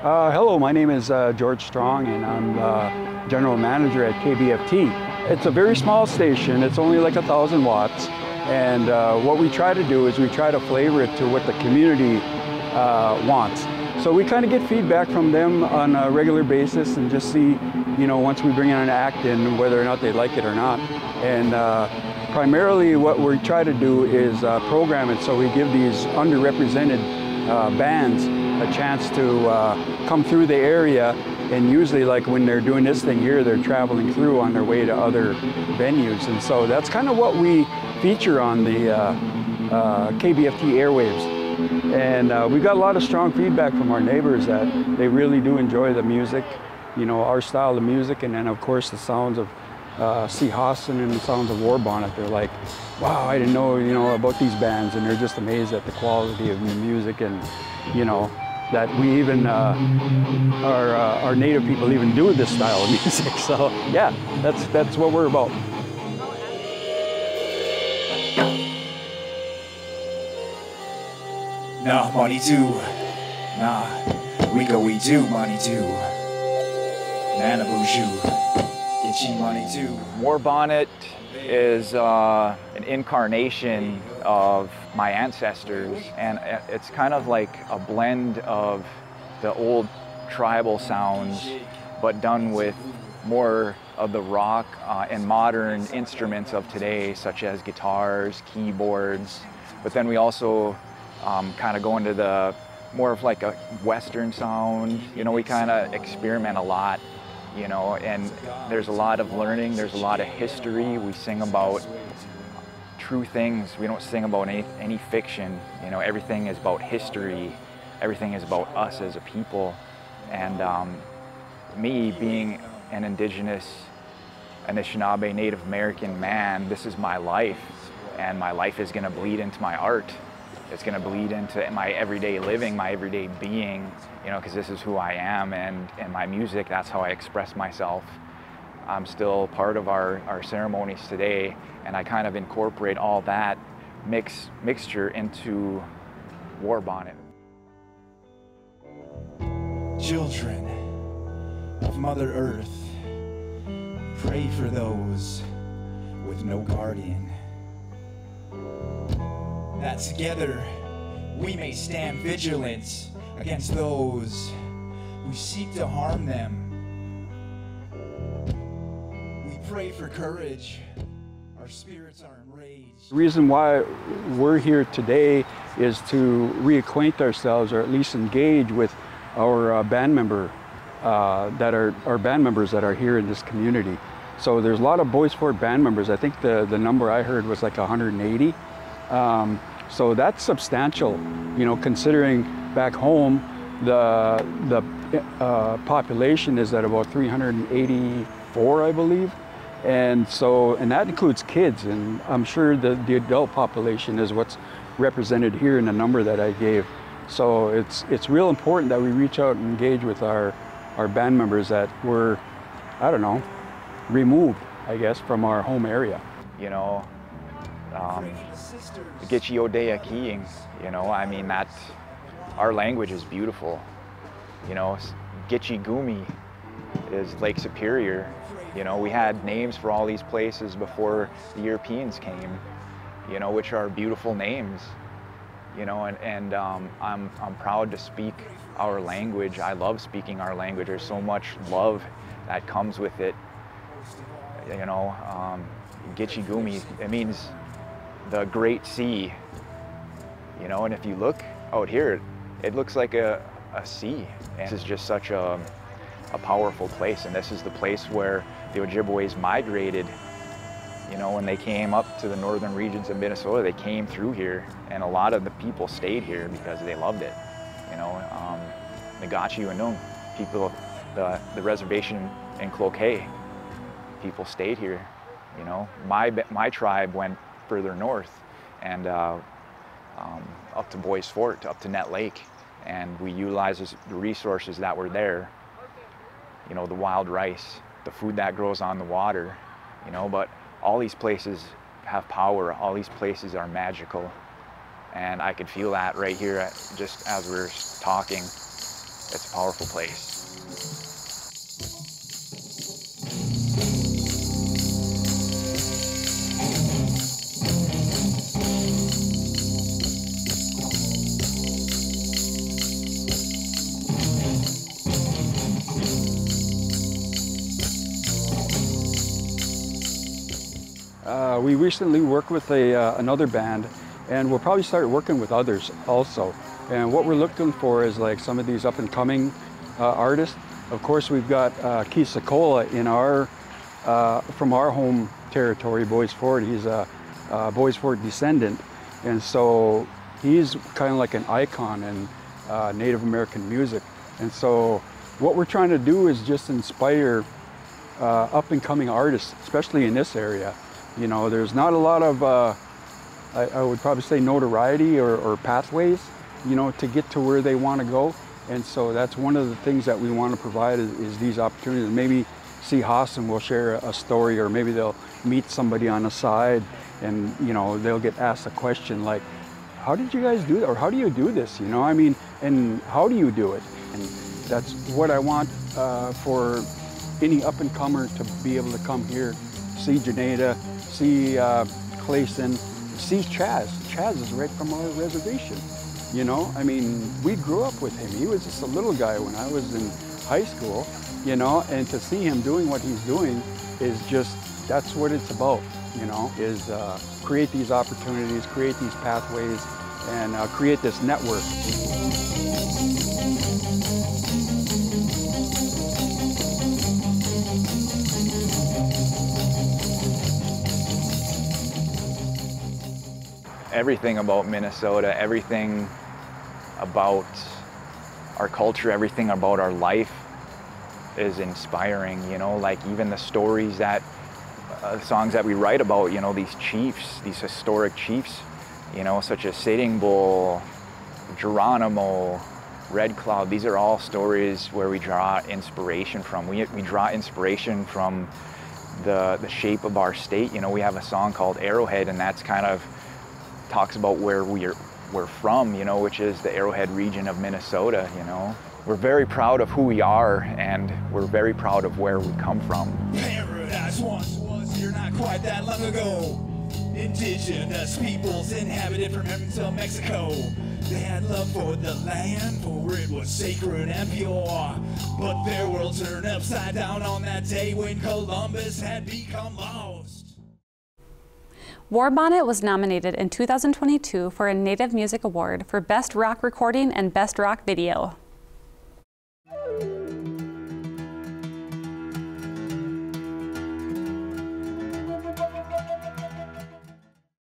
Hello, my name is George Strong, and I'm General Manager at KBFT. It's a very small station. It's only like 1,000 watts. And what we try to do is we try to flavor it to what the community wants. So we kind of get feedback from them on a regular basis and just see, once we bring in an act in, whether or not they like it or not. And primarily what we try to do is program it so we give these underrepresented bands a chance to come through the area. And usually, like when they're doing this thing here, they're traveling through on their way to other venues. And so that's kind of what we feature on the KBFT airwaves. And we got a lot of strong feedback from our neighbors that they really do enjoy the music, our style of music, and then of course the sounds of Sihasin and the sounds of Bonnet. They're like, wow, I didn't know, about these bands, and they're just amazed at the quality of the music, and that we even our native people even do this style of music. So yeah, that's what we're about. Nah, money too. Nah, we do money too. Nana Boujou, get you money too. Bonnet is an incarnation of my ancestors, and it's kind of like a blend of the old tribal sounds, but done with more of the rock and modern instruments of today, such as guitars, keyboards. But then we also kind of go into the more of like a Western sound. We kind of experiment a lot, and there's a lot of learning, there's a lot of history. We sing about true things. We don't sing about any fiction. Everything is about history. Everything is about us as a people. And me being an Indigenous, Anishinaabe, Native American man, this is my life. And my life is gonna bleed into my art. It's gonna bleed into my everyday living, my everyday being, because this is who I am, and my music, that's how I express myself. I'm still part of our ceremonies today, and I kind of incorporate all that mixture into Bonnet. Children of Mother Earth, pray for those with no guardian, that together we may stand vigilant against those who seek to harm them. We pray for courage. Our spirits are enraged. The reason why we're here today is to reacquaint ourselves, or at least engage with our band members that are here in this community. So there's a lot of Bois Forte band members. I think the number I heard was like 180. So that's substantial, considering back home the population is at about 384, I believe. And that includes kids, and I'm sure the adult population is what's represented here in the number that I gave. So it's real important that we reach out and engage with our band members that were, removed, I guess, from our home area. Gitchi Odea Keying, that our language is beautiful. Gitchi Gumi is Lake Superior. We had names for all these places before the Europeans came, which are beautiful names. And I'm proud to speak our language. I love speaking our language. There's so much love that comes with it. Gitchi Gumi, it means the Great Sea. And if you look out here, it looks like a sea. And this is just such a powerful place, and this is the place where the Ojibways migrated. When they came up to the northern regions of Minnesota, they came through here, and a lot of the people stayed here because they loved it. Nagachi Unung, people, the reservation in Cloquet, people stayed here. My tribe went further north, and up to Bois Forte, up to Net Lake, and we utilized the resources that were there. The wild rice, the food that grows on the water, but all these places have power. All these places are magical. And I could feel that right here just as we were talking. It's a powerful place. We recently worked with another band, and we'll probably start working with others also. And what we're looking for is like some of these up-and-coming artists. Of course, we've got Keith Secola in from our home territory, Bois Forte. He's a Bois Forte descendant, and so he's kind of like an icon in Native American music. And so what we're trying to do is just inspire up-and-coming artists, especially in this area. You know, there's not a lot of, I would probably say, notoriety or pathways, you know, to get to where they want to go. And so that's one of the things that we want to provide is these opportunities. Maybe Sihasin will share a story, or maybe they'll meet somebody on the side and, you know, they'll get asked a question like, how did you guys do that? Or how do you do this? You know, I mean, and how do you do it? And that's what I want for any up-and-comer to be able to come here, see Janeda, see Clayson, see Chaz. Chaz is right from our reservation. You know, I mean, we grew up with him. He was just a little guy when I was in high school, you know, and to see him doing what he's doing is just, that's what it's about, you know, is create these opportunities, create these pathways, and create this network. Everything about Minnesota, everything about our culture, everything about our life is inspiring, you know, like even the stories that, songs that we write about, you know, these chiefs, these historic chiefs, you know, such as Sitting Bull, Geronimo, Red Cloud. These are all stories where we draw inspiration from. We draw inspiration from the shape of our state. You know, we have a song called Arrowhead, and that's kind of talks about where we're from, you know, which is the Arrowhead region of Minnesota, you know. We're very proud of who we are, and we're very proud of where we come from. Paradise once was here not quite that long ago. Indigenous peoples inhabited from heaven to Mexico. They had love for the land, for it was sacred and pure. But their world turned upside down on that day when Columbus had become lost. Bonnet was nominated in 2022 for a Native Music Award for Best Rock Recording and Best Rock Video.